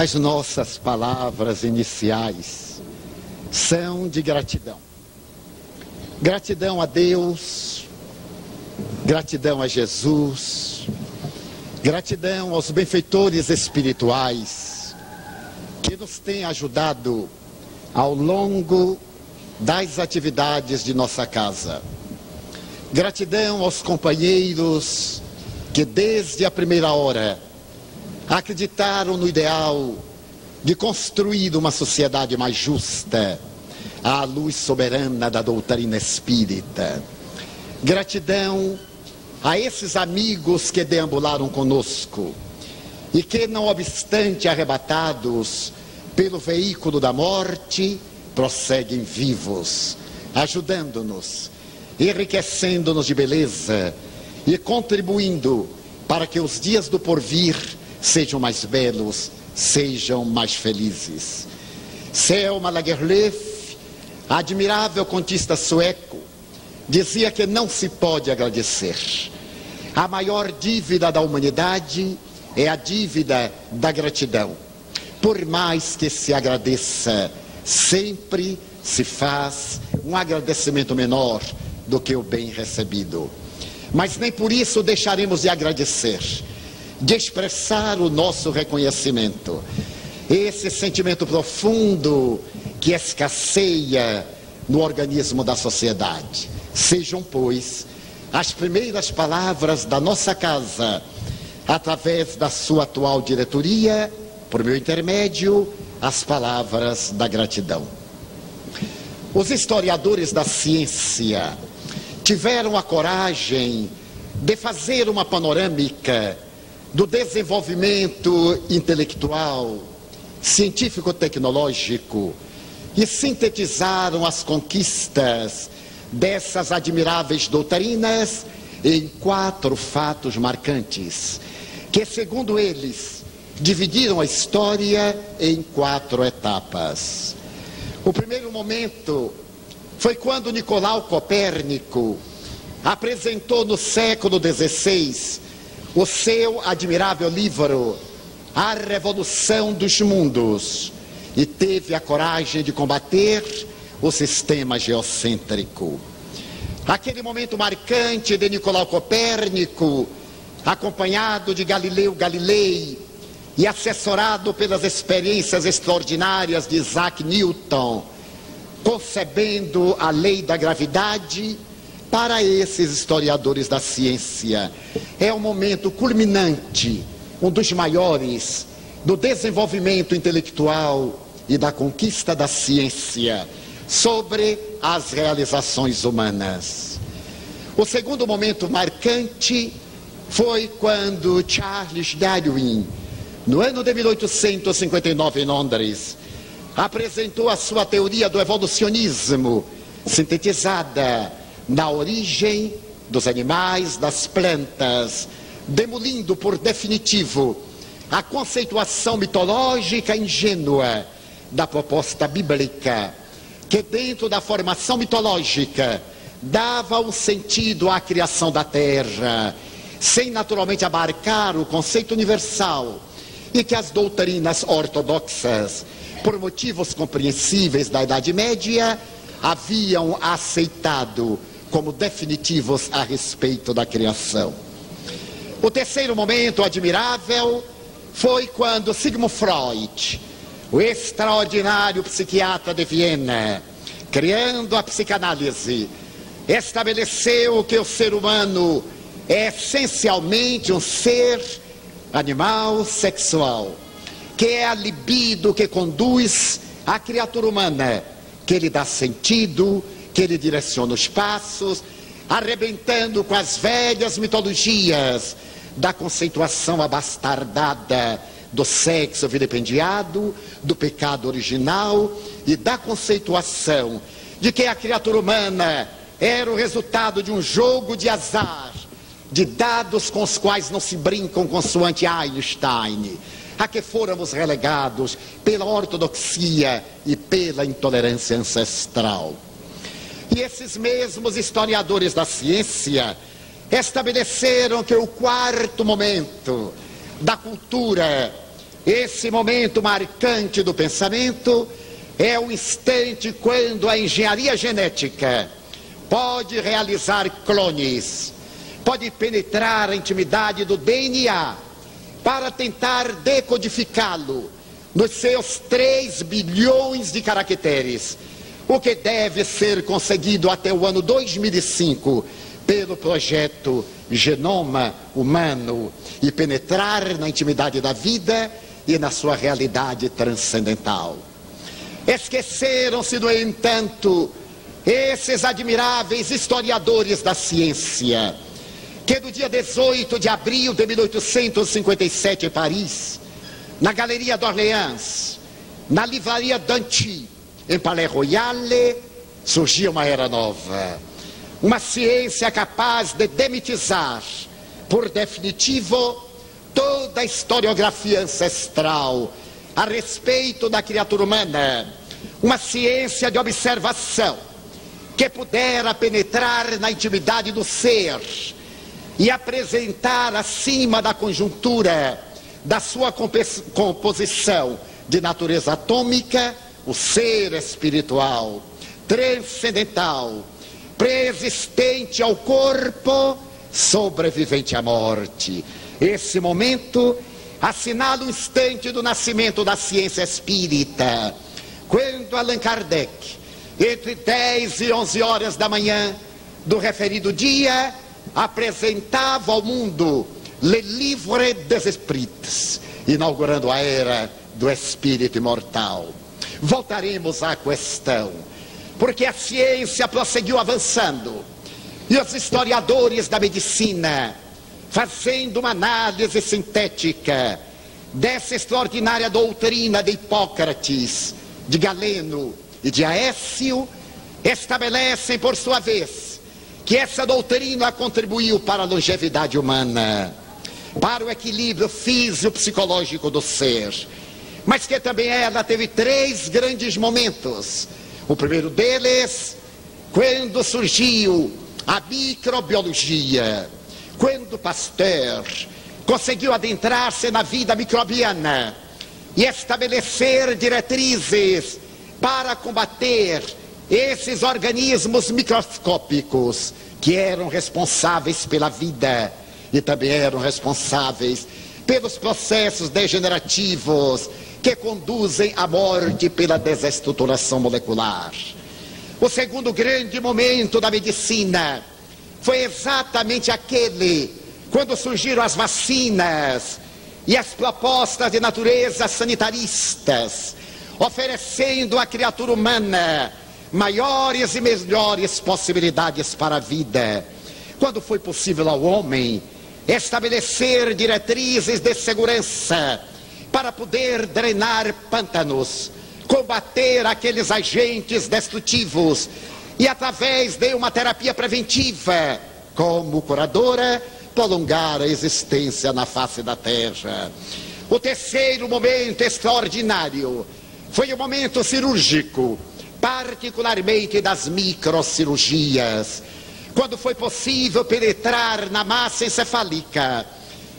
As nossas palavras iniciais são de gratidão. Gratidão a Deus, gratidão a Jesus, gratidão aos benfeitores espirituais que nos têm ajudado ao longo das atividades de nossa casa. Gratidão aos companheiros que desde a primeira hora acreditaram no ideal de construir uma sociedade mais justa à luz soberana da doutrina espírita. Gratidão a esses amigos que deambularam conosco e que, não obstante arrebatados pelo veículo da morte, prosseguem vivos, ajudando-nos, enriquecendo-nos de beleza e contribuindo para que os dias do porvir sejam mais belos, sejam mais felizes. Selma Lagerlöf, admirável contista sueco, dizia que não se pode agradecer. A maior dívida da humanidade é a dívida da gratidão. Por mais que se agradeça, sempre se faz um agradecimento menor do que o bem recebido. Mas nem por isso deixaremos de agradecer, de expressar o nosso reconhecimento. Esse sentimento profundo que escasseia no organismo da sociedade. Sejam, pois, as primeiras palavras da nossa casa, através da sua atual diretoria, por meu intermédio, as palavras da gratidão. Os historiadores da ciência tiveram a coragem de fazer uma panorâmica do desenvolvimento intelectual, científico-tecnológico e sintetizaram as conquistas dessas admiráveis doutrinas em 4 fatos marcantes, que, segundo eles, dividiram a história em 4 etapas. O primeiro momento foi quando Nicolau Copérnico apresentou no século XVI o seu admirável livro A Revolução dos Mundos e teve a coragem de combater o sistema geocêntrico. Aquele momento marcante de Nicolau Copérnico, acompanhado de Galileu Galilei e assessorado pelas experiências extraordinárias de Isaac Newton, concebendo a lei da gravidade, para esses historiadores da ciência, é um momento culminante, um dos maiores, do desenvolvimento intelectual e da conquista da ciência sobre as realizações humanas. O segundo momento marcante foi quando Charles Darwin, no ano de 1859 em Londres, apresentou a sua teoria do evolucionismo, sintetizada na origem dos animais, das plantas, demolindo por definitivo a conceituação mitológica ingênua da proposta bíblica, que dentro da formação mitológica dava um sentido à criação da terra, sem naturalmente abarcar o conceito universal, e que as doutrinas ortodoxas, por motivos compreensíveis da Idade Média, haviam aceitado como definitivos a respeito da criação. O terceiro momento admirável foi quando Sigmund Freud, o extraordinário psiquiatra de Viena, criando a psicanálise, estabeleceu que o ser humano é essencialmente um ser animal sexual, que é a libido que conduz a criatura humana, que lhe dá sentido, que lhe direciona os passos, arrebentando com as velhas mitologias da conceituação abastardada do sexo vilipendiado, do pecado original e da conceituação de que a criatura humana era o resultado de um jogo de azar, de dados com os quais não se brincam, consoante Einstein, a que fôramos relegados pela ortodoxia e pela intolerância ancestral. E esses mesmos historiadores da ciência estabeleceram que o quarto momento da cultura Esse momento marcante do pensamento é o instante quando a engenharia genética pode realizar clones, pode penetrar a intimidade do DNA para tentar decodificá-lo nos seus 3 bilhões de caracteres, o que deve ser conseguido até o ano 2005 pelo projeto Genoma Humano e penetrar na intimidade da vida e na sua realidade transcendental. Esqueceram-se, no entanto, esses admiráveis historiadores da ciência, que no dia 18 de abril de 1857 em Paris, na Galeria d'Orléans, na livraria Danty, em Palais Royal, surgia uma era nova. Uma ciência capaz de demitizar, por definitivo, toda a historiografia ancestral a respeito da criatura humana. Uma ciência de observação que pudera penetrar na intimidade do ser e apresentar acima da conjuntura da sua composição de natureza atômica o ser espiritual, transcendental, preexistente ao corpo, sobrevivente à morte. Esse momento assinala o instante do nascimento da ciência espírita, quando Allan Kardec, entre 10 e 11 horas da manhã do referido dia, apresentava ao mundo Le Livre des Esprits, inaugurando a era do espírito imortal. Voltaremos à questão, porque a ciência prosseguiu avançando, e os historiadores da medicina, fazendo uma análise sintética dessa extraordinária doutrina de Hipócrates, de Galeno e de Aécio, estabelecem, por sua vez, que essa doutrina contribuiu para a longevidade humana, para o equilíbrio físico-psicológico do ser, mas que também ela teve 3 grandes momentos. O primeiro deles, quando surgiu a microbiologia, quando Pasteur conseguiu adentrar-se na vida microbiana e estabelecer diretrizes para combater esses organismos microscópicos que eram responsáveis pela vida e também eram responsáveis pelos processos degenerativos que conduzem à morte pela desestruturação molecular. O segundo grande momento da medicina foi exatamente aquele quando surgiram as vacinas e as propostas de natureza sanitaristas, oferecendo à criatura humana maiores e melhores possibilidades para a vida. Quando foi possível ao homem estabelecer diretrizes de segurança para poder drenar pântanos, combater aqueles agentes destrutivos e, através de uma terapia preventiva, como curadora, prolongar a existência na face da terra. O terceiro momento extraordinário foi o momento cirúrgico, particularmente das microcirurgias, quando foi possível penetrar na massa encefálica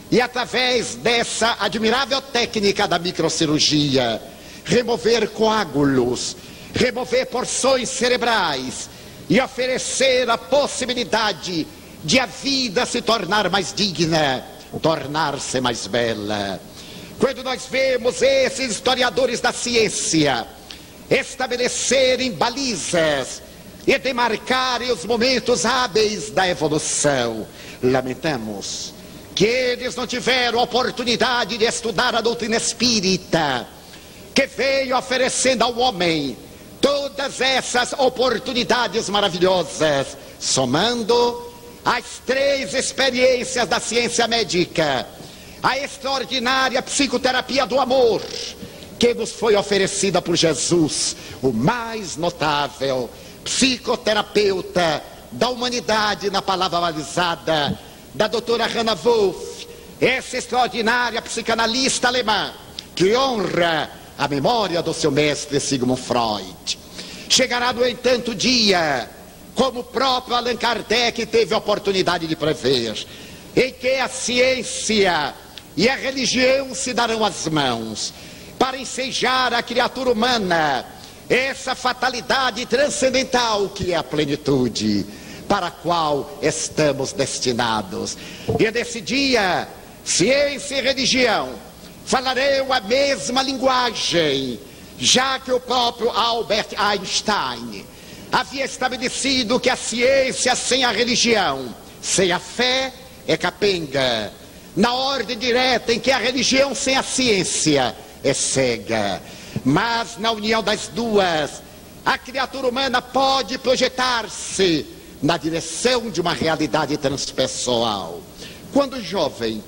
e, através dessa admirável técnica da microcirurgia, remover coágulos, remover porções cerebrais e oferecer a possibilidade de a vida se tornar mais digna, tornar-se mais bela. Quando nós vemos esses historiadores da ciência estabelecerem balizas e demarcarem os momentos hábeis da evolução, lamentamos que eles não tiveram oportunidade de estudar a doutrina espírita, que veio oferecendo ao homem todas essas oportunidades maravilhosas, somando as 3 experiências da ciência médica, a extraordinária psicoterapia do amor, que nos foi oferecida por Jesus, o mais notável psicoterapeuta da humanidade na palavra balizada da doutora Hannah Wolff, essa extraordinária psicanalista alemã, que honra a memória do seu mestre Sigmund Freud. Chegará, no entanto, o dia, como o próprio Allan Kardec teve a oportunidade de prever, em que a ciência e a religião se darão as mãos para ensejar a criatura humana essa fatalidade transcendental que é a plenitude, para a qual estamos destinados. E nesse dia, ciência e religião falarão a mesma linguagem, já que o próprio Albert Einstein havia estabelecido que a ciência sem a religião, sem a fé, é capenga, na ordem direta em que a religião sem a ciência é cega. Mas na união das duas, a criatura humana pode projetar-se na direção de uma realidade transpessoal. Quando jovem,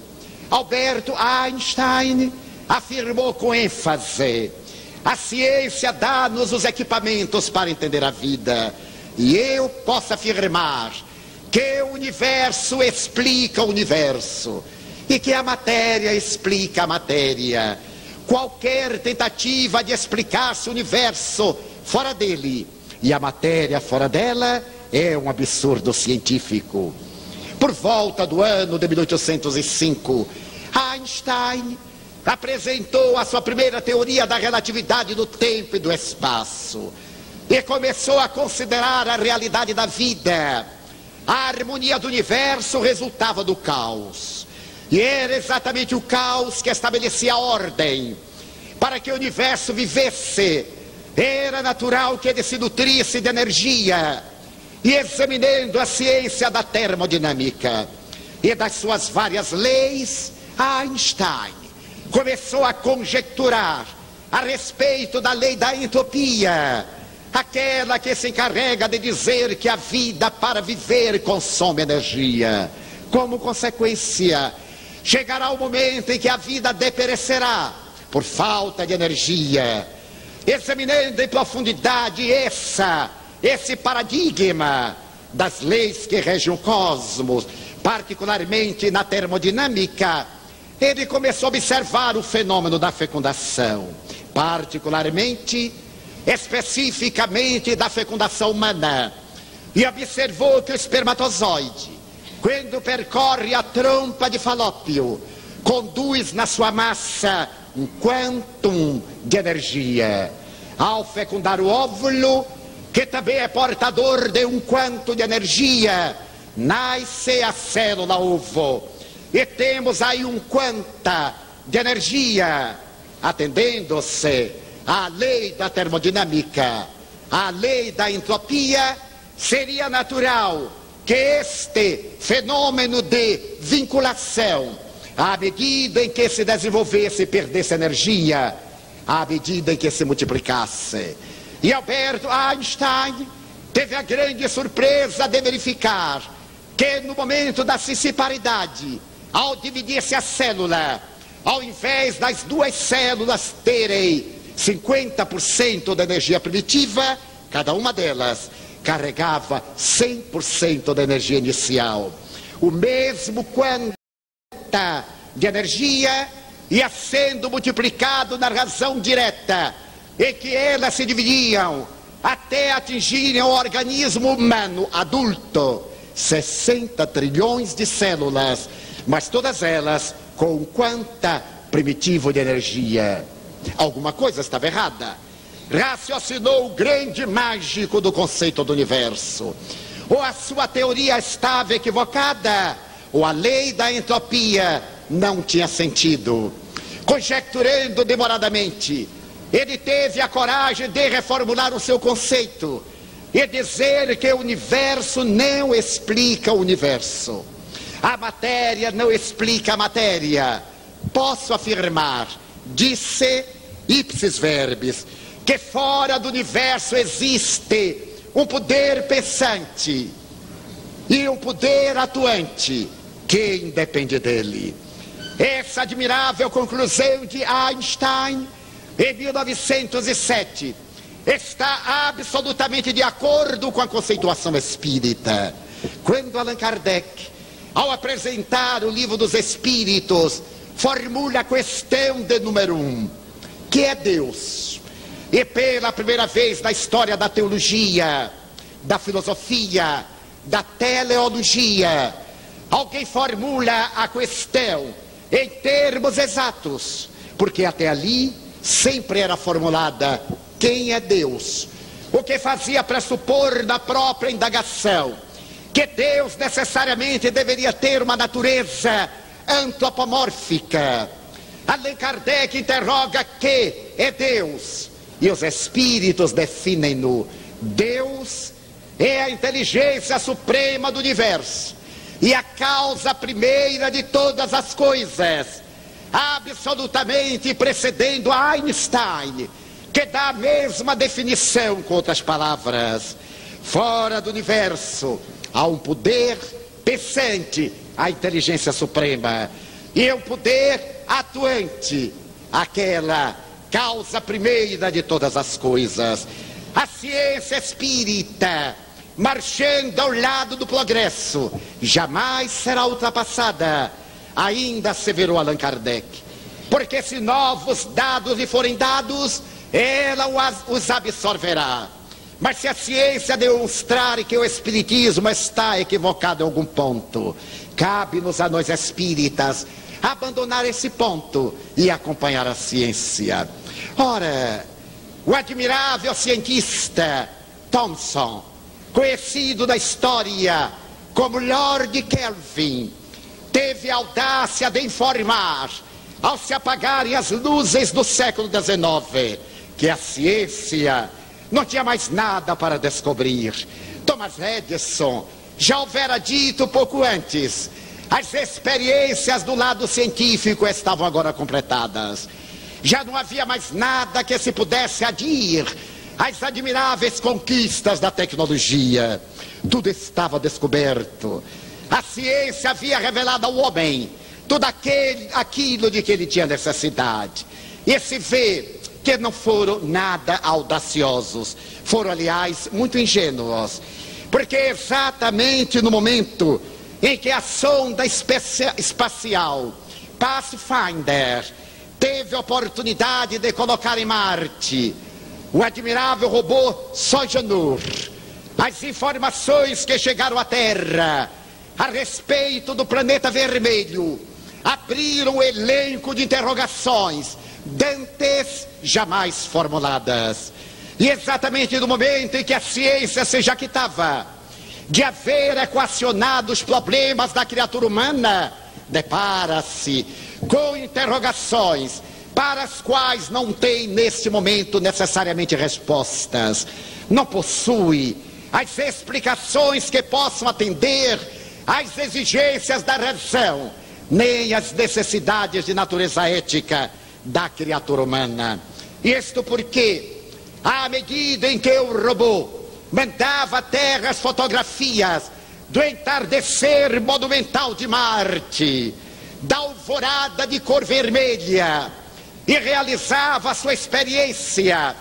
Alberto Einstein afirmou com ênfase: a ciência dá-nos os equipamentos para entender a vida, e eu posso afirmar que o universo explica o universo, e que a matéria explica a matéria. Qualquer tentativa de explicar-se o universo fora dele e a matéria fora dela é um absurdo científico. Por volta do ano de 1805, Einstein apresentou a sua primeira teoria da relatividade do tempo e do espaço e começou a considerar a realidade da vida. A harmonia do universo resultava do caos, e era exatamente o caos que estabelecia a ordem. Para que o universo vivesse, era natural que ele se nutrisse de energia. E examinando a ciência da termodinâmica e das suas várias leis, Einstein começou a conjecturar a respeito da lei da entropia, aquela que se encarrega de dizer que a vida para viver consome energia. Como consequência, chegará o momento em que a vida deperecerá por falta de energia. Examinando em profundidade esse paradigma das leis que regem o cosmos, particularmente na termodinâmica, ele começou a observar o fenômeno da fecundação, especificamente da fecundação humana, e observou que o espermatozoide, quando percorre a trompa de Falópio, conduz na sua massa um quantum de energia. Ao fecundar o óvulo, que também é portador de um quantum de energia, nasce a célula ovo. E temos aí um quanta de energia, atendendo-se à lei da termodinâmica, à lei da entropia. Seria natural que este fenômeno de vinculação, à medida em que se desenvolvesse e perdesse energia, à medida em que se multiplicasse. E Alberto Einstein teve a grande surpresa de verificar que no momento da cisparidade, ao dividir-se a célula, ao invés das duas células terem 50% da energia primitiva, cada uma delas carregava 100% da energia inicial. O mesmo quanta de energia ia sendo multiplicado na razão direta, em que elas se dividiam até atingirem o organismo humano adulto, 60 trilhões de células, mas todas elas com um quanta primitivo de energia. Alguma coisa estava errada. Raciocinou o grande mágico do conceito do universo. Ou a sua teoria estava equivocada, ou a lei da entropia não tinha sentido. Conjecturando demoradamente, ele teve a coragem de reformular o seu conceito e dizer que o universo não explica o universo. A matéria não explica a matéria. Posso afirmar, disse ipsis verbis, que fora do universo existe um poder pensante e um poder atuante que independe dele. Essa admirável conclusão de Einstein, em 1907, está absolutamente de acordo com a conceituação espírita. Quando Allan Kardec, ao apresentar o Livro dos Espíritos, formula a questão de número 1, que é Deus. E pela primeira vez na história da teologia, da filosofia, da teleologia, alguém formula a questão em termos exatos, porque até ali sempre era formulada quem é Deus, o que fazia pressupor na própria indagação que Deus necessariamente deveria ter uma natureza antropomórfica. Allan Kardec interroga que é Deus, e os espíritos definem-no. Deus é a inteligência suprema do universo e a causa primeira de todas as coisas, absolutamente precedendo a Einstein, que dá a mesma definição, com outras palavras. Fora do universo há um poder pensante, a inteligência suprema, e um poder atuante, aquela causa primeira de todas as coisas. A ciência espírita, marchando ao lado do progresso, jamais será ultrapassada, ainda asseverou Allan Kardec, porque se novos dados lhe forem dados, ela os absorverá. Mas se a ciência demonstrar que o espiritismo está equivocado em algum ponto, cabe-nos a nós espíritas abandonar esse ponto e acompanhar a ciência. Ora, o admirável cientista Thomson, conhecido na história como Lord Kelvin, teve a audácia de informar, ao se apagarem as luzes do século XIX, que a ciência não tinha mais nada para descobrir. Thomas Edison já houvera dito pouco antes: as experiências do lado científico estavam agora completadas. Já não havia mais nada que se pudesse adir às admiráveis conquistas da tecnologia. Tudo estava descoberto. A ciência havia revelado ao homem tudo aquilo de que ele tinha necessidade. E se vê que não foram nada audaciosos, foram, aliás, muito ingênuos, porque exatamente no momento em que a sonda espacial Pathfinder teve a oportunidade de colocar em Marte o admirável robô Sojourner, as informações que chegaram à Terra a respeito do planeta vermelho abriram um elenco de interrogações dantes jamais formuladas. E exatamente no momento em que a ciência se jactava de haver equacionado os problemas da criatura humana, depara-se com interrogações para as quais não tem neste momento necessariamente respostas, não possui as explicações que possam atender às exigências da razão, nem às necessidades de natureza ética da criatura humana. Isto porque, à medida em que o robô mandava à Terra as fotografias do entardecer monumental de Marte, da alvorada de cor vermelha, e realizava a sua experiência,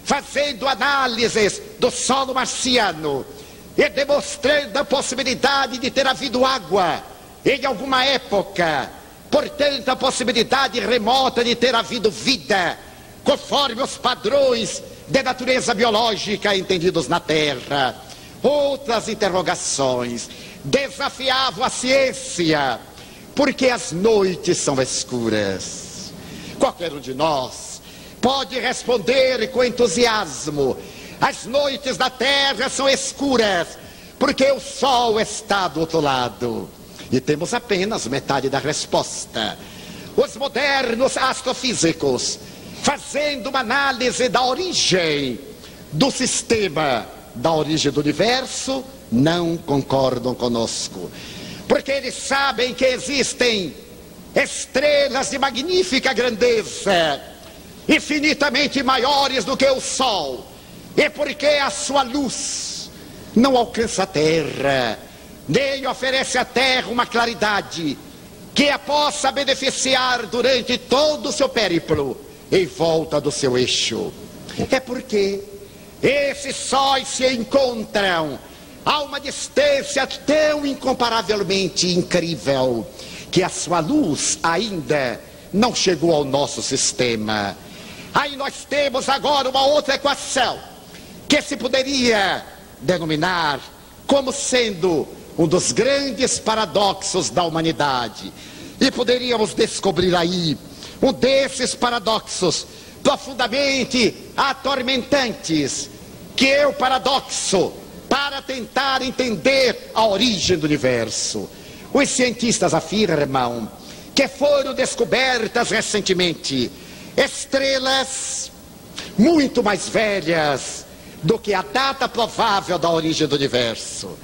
fazendo análises do solo marciano e demonstrando a possibilidade de ter havido água em alguma época, portanto a possibilidade remota de ter havido vida, conforme os padrões de natureza biológica entendidos na Terra. Outras interrogações desafiavam a ciência, porque as noites são escuras. Qualquer um de nós pode responder com entusiasmo: as noites da Terra são escuras, porque o Sol está do outro lado. E temos apenas metade da resposta. Os modernos astrofísicos, fazendo uma análise da origem do sistema, da origem do universo, não concordam conosco, porque eles sabem que existem estrelas de magnífica grandeza, infinitamente maiores do que o Sol, e porque a sua luz não alcança a Terra, nem oferece à Terra uma claridade que a possa beneficiar durante todo o seu périplo em volta do seu eixo. É porque esses sóis se encontram a uma distância tão incomparavelmente incrível que a sua luz ainda não chegou ao nosso sistema. Aí nós temos agora uma outra equação que se poderia denominar como sendo um dos grandes paradoxos da humanidade. E poderíamos descobrir aí um desses paradoxos profundamente atormentantes, que é o paradoxo para tentar entender a origem do universo. Os cientistas afirmam que foram descobertas recentemente estrelas muito mais velhas do que a data provável da origem do universo.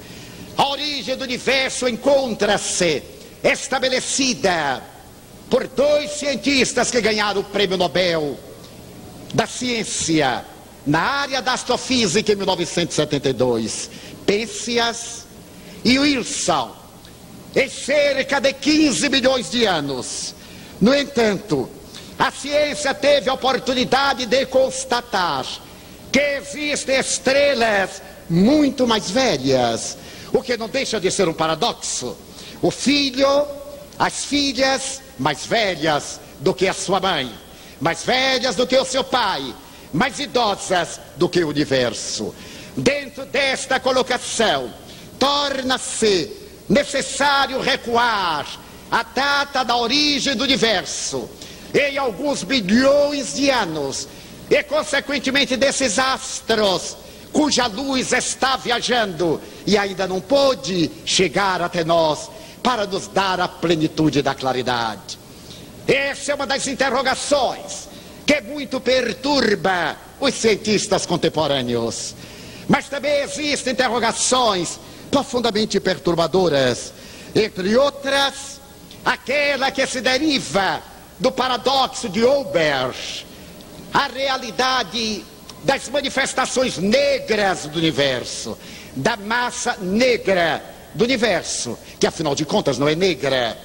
A origem do universo encontra-se estabelecida por dois cientistas que ganharam o Prêmio Nobel da Ciência na área da astrofísica em 1972, Penzias e Wilson, em cerca de 15 milhões de anos. No entanto, a ciência teve a oportunidade de constatar que existem estrelas muito mais velhas, o que não deixa de ser um paradoxo. O filho, as filhas mais velhas do que a sua mãe, mais velhas do que o seu pai, mais idosas do que o universo. Dentro desta colocação, torna-se necessário recuar a data da origem do universo em alguns bilhões de anos, e consequentemente desses astros cuja luz está viajando e ainda não pôde chegar até nós para nos dar a plenitude da claridade. Essa é uma das interrogações que muito perturba os cientistas contemporâneos. Mas também existem interrogações profundamente perturbadoras, entre outras, aquela que se deriva do paradoxo de Olbers, a realidade das manifestações negras do universo, da massa negra do universo, que afinal de contas não é negra,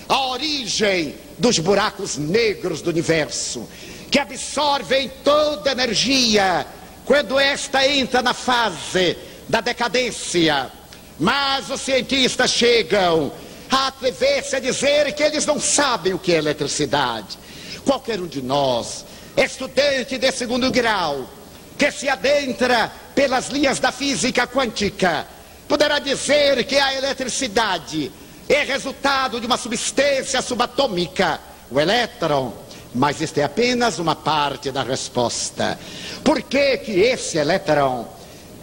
a origem dos buracos negros do universo, que absorvem toda a energia quando esta entra na fase da decadência. Mas os cientistas chegam a atrever-se a dizer que eles não sabem o que é eletricidade. Qualquer um de nós, estudante de segundo grau, que se adentra pelas linhas da física quântica, poderá dizer que a eletricidade é resultado de uma substância subatômica, o elétron. Mas esta é apenas uma parte da resposta. Por que que esse elétron,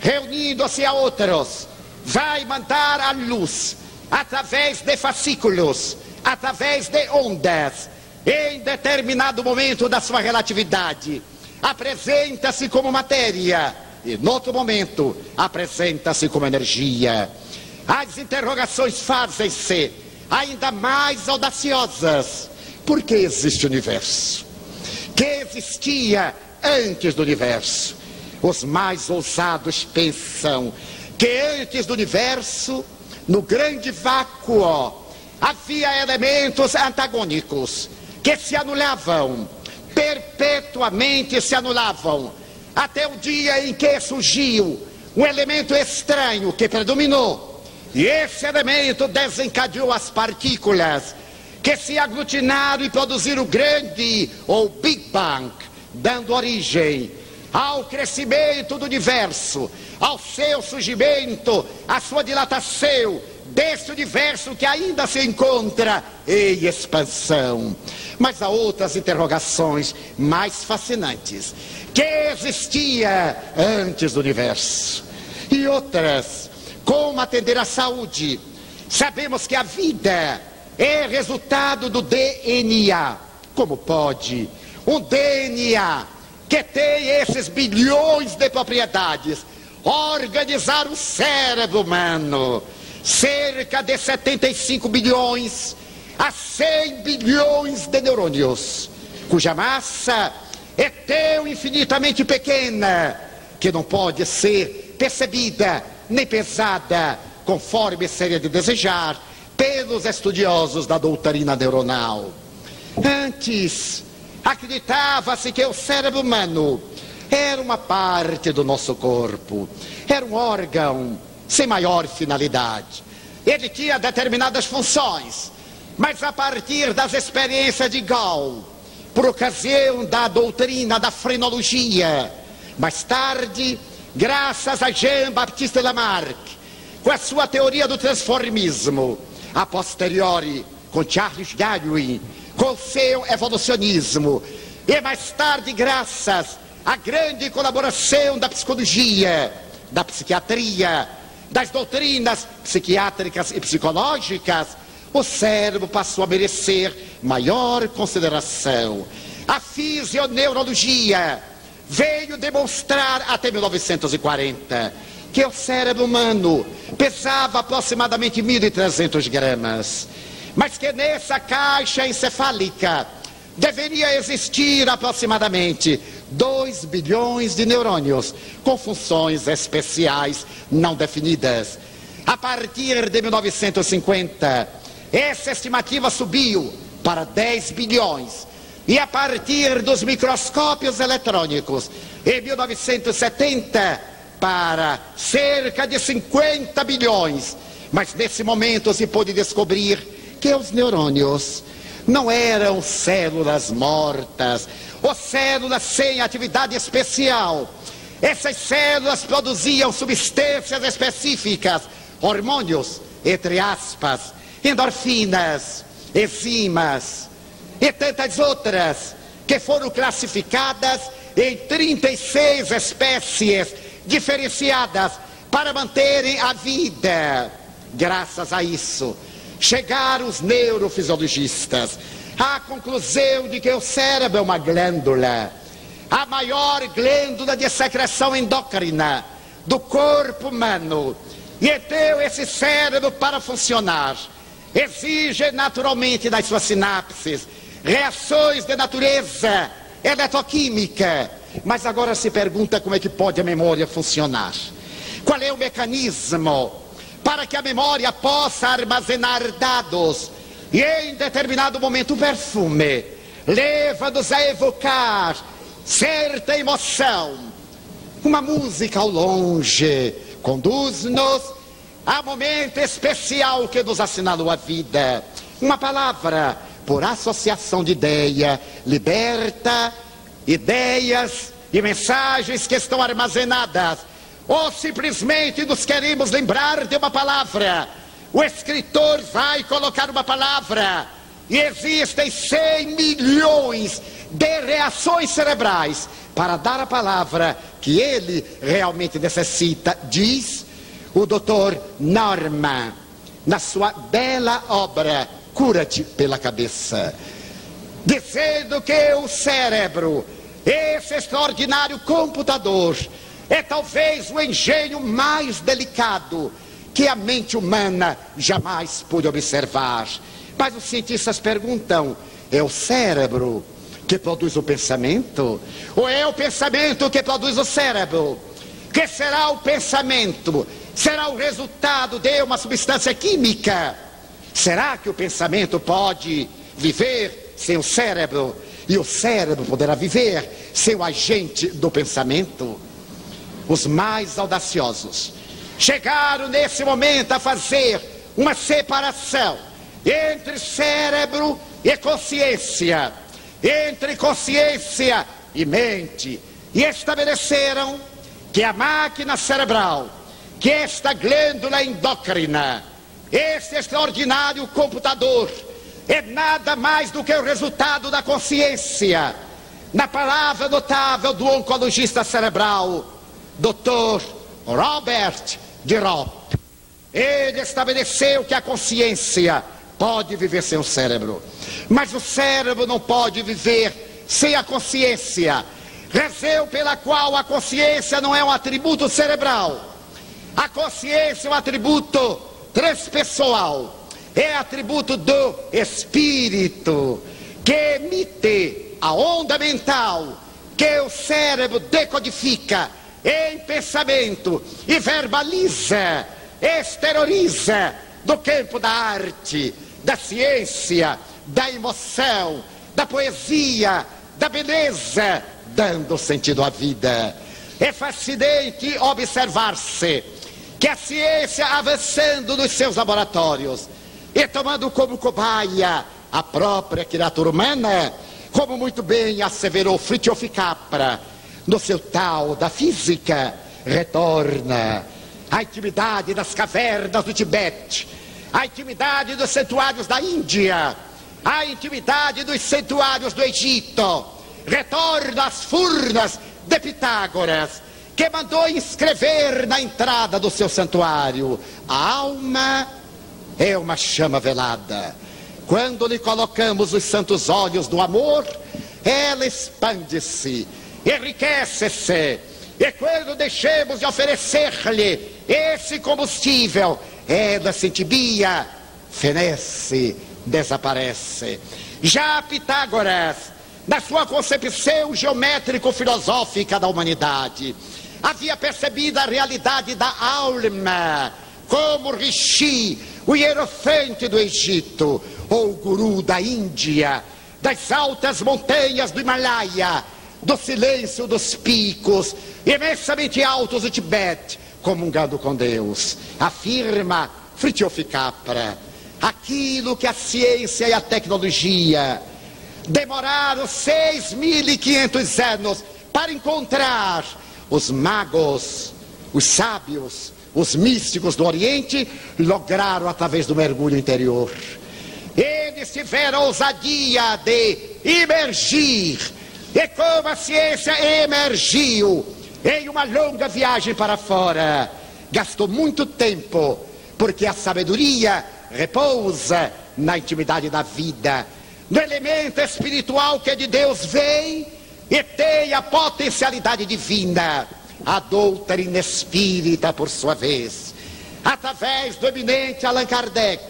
reunindo-se a outros, vai mandar a luz através de fascículos, através de ondas, em determinado momento da sua relatividade, apresenta-se como matéria e, em outro momento, apresenta-se como energia? As interrogações fazem-se ainda mais audaciosas. Por que existe o universo? Que existia antes do universo? Os mais ousados pensam que antes do universo, no grande vácuo, havia elementos antagônicos que se anulavam, perpetuamente se anulavam, até o dia em que surgiu um elemento estranho que predominou, e esse elemento desencadeou as partículas que se aglutinaram e produziram o grande ou Big Bang, dando origem ao crescimento do universo, ao seu surgimento, à sua dilatação, deste universo que ainda se encontra em expansão. Mas há outras interrogações mais fascinantes, que existia antes do universo, e outras, como atender à saúde. Sabemos que a vida é resultado do DNA. Como pode um DNA que tem esses bilhões de propriedades organizar o cérebro humano? Cerca de 75 bilhões a 100 bilhões de neurônios, cuja massa é tão infinitamente pequena que não pode ser percebida nem pesada, conforme seria de desejar, pelos estudiosos da doutrina neuronal. Antes, acreditava-se que o cérebro humano era uma parte do nosso corpo, era um órgão sem maior finalidade. Ele tinha determinadas funções, mas a partir das experiências de Gall, por ocasião da doutrina da frenologia, mais tarde, graças a Jean-Baptiste Lamarck, com a sua teoria do transformismo, a posteriori com Charles Darwin, com seu evolucionismo, e mais tarde, graças à grande colaboração da psicologia, da psiquiatria, das doutrinas psiquiátricas e psicológicas, o cérebro passou a merecer maior consideração. A fisioneurologia veio demonstrar até 1940 que o cérebro humano pesava aproximadamente 1.300 gramas, mas que nessa caixa encefálica deveria existir aproximadamente 2 bilhões de neurônios com funções especiais não definidas. A partir de 1950, essa estimativa subiu para 10 bilhões. E a partir dos microscópios eletrônicos, em 1970, para cerca de 50 bilhões. Mas nesse momento se pôde descobrir que os neurônios não eram células mortas, ou células sem atividade especial. Essas células produziam substâncias específicas, hormônios, entre aspas, endorfinas, enzimas e tantas outras, que foram classificadas em 36 espécies diferenciadas para manterem a vida. Graças a isso, chegaram os neurofisiologistas à conclusão de que o cérebro é uma glândula, a maior glândula de secreção endócrina do corpo humano. E então esse cérebro, para funcionar, exige naturalmente nas suas sinapses reações de natureza eletroquímica. Mas agora se pergunta como é que pode a memória funcionar. Qual é o mecanismo para que a memória possa armazenar dados e em determinado momento o perfume leva-nos a evocar certa emoção. Uma música ao longe conduz-nos a momento especial que nos assinalou a vida. Uma palavra, por associação de ideia, liberta ideias e mensagens que estão armazenadas. Ou simplesmente nos queremos lembrar de uma palavra, o escritor vai colocar uma palavra e existem 100 milhões de reações cerebrais para dar a palavra que ele realmente necessita, diz o Dr. Norman na sua bela obra Cura-te pela Cabeça, dizendo que o cérebro, esse extraordinário computador, é talvez o engenho mais delicado que a mente humana jamais pôde observar. Mas os cientistas perguntam, é o cérebro que produz o pensamento? Ou é o pensamento que produz o cérebro? Que será o pensamento? Será o resultado de uma substância química? Será que o pensamento pode viver sem o cérebro? E o cérebro poderá viver sem o agente do pensamento? Os mais audaciosos chegaram nesse momento a fazer uma separação entre cérebro e consciência, entre consciência e mente, e estabeleceram que a máquina cerebral, que esta glândula endócrina, este extraordinário computador, é nada mais do que o resultado da consciência. Na palavra notável do oncologista cerebral, Dr. Robert Girop, ele estabeleceu que a consciência pode viver sem o cérebro, mas o cérebro não pode viver sem a consciência, razão pela qual a consciência não é um atributo cerebral. A consciência é um atributo transpessoal, é atributo do espírito, que emite a onda mental que o cérebro decodifica em pensamento e verbaliza, exterioriza do campo da arte, da ciência, da emoção, da poesia, da beleza, dando sentido à vida. É fascinante observar-se que a ciência, avançando nos seus laboratórios e tomando como cobaia a própria criatura humana, como muito bem asseverou Fritjof Capra no seu tal da física, retorna à intimidade das cavernas do Tibete, a intimidade dos santuários da Índia, a intimidade dos santuários do Egito, retorna às furnas de Pitágoras, que mandou inscrever na entrada do seu santuário: a alma é uma chama velada. Quando lhe colocamos os santos olhos do amor, ela expande-se, enriquece-se. E quando deixemos de oferecer-lhe esse combustível, ela se entibia, fenece, desaparece. Já Pitágoras, na sua concepção geométrico-filosófica da humanidade, havia percebido a realidade da alma, como Rishi, o hierofante do Egito, ou o guru da Índia, das altas montanhas do Himalaia, do silêncio dos picos, imensamente altos do Tibete, comungando com Deus. Afirma Fritjof Capra: aquilo que a ciência e a tecnologia demoraram 6.500 anos para encontrar, os magos, os sábios, os místicos do Oriente lograram através do mergulho interior. Eles tiveram a ousadia de emergir, e como a ciência emergiu em uma longa viagem para fora, gastou muito tempo, porque a sabedoria repousa na intimidade da vida, no elemento espiritual que de Deus vem e tem a potencialidade divina. A doutrina espírita, por sua vez, através do eminente Allan Kardec,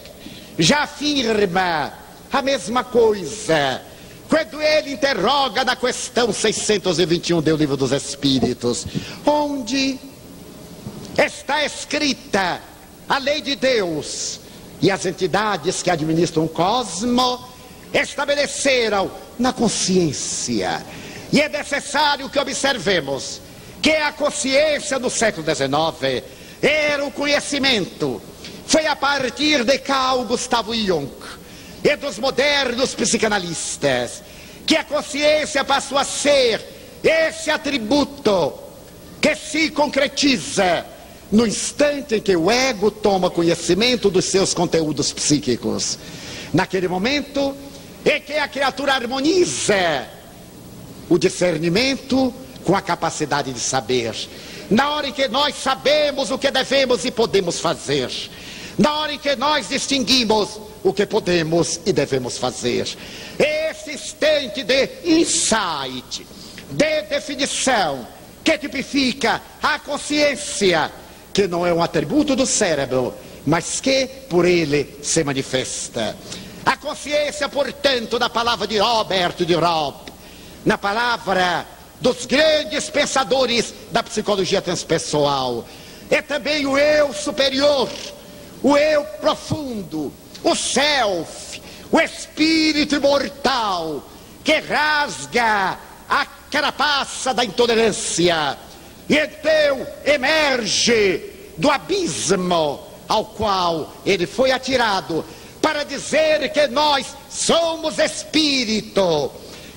já afirma a mesma coisa, quando ele interroga na questão 621 do Livro dos Espíritos, onde está escrita a lei de Deus, e as entidades que administram o cosmo estabeleceram na consciência. E é necessário que observemos que a consciência do século XIX era o conhecimento. Foi a partir de Carl Gustav Jung e dos modernos psicanalistas que a consciência passou a ser esse atributo que se concretiza no instante em que o ego toma conhecimento dos seus conteúdos psíquicos. Naquele momento em que a criatura harmoniza o discernimento com a capacidade de saber. Na hora em que nós sabemos o que devemos e podemos fazer. Na hora em que nós distinguimos o que podemos e devemos fazer. Esse instante de insight, de definição, que tipifica a consciência, que não é um atributo do cérebro, mas que por ele se manifesta. A consciência, portanto, na palavra de Robert de Robb, na palavra dos grandes pensadores da psicologia transpessoal, é também o eu superior, o eu profundo, o self, o espírito imortal, que rasga a carapaça da intolerância e então emerge do abismo ao qual ele foi atirado, para dizer que nós somos espírito,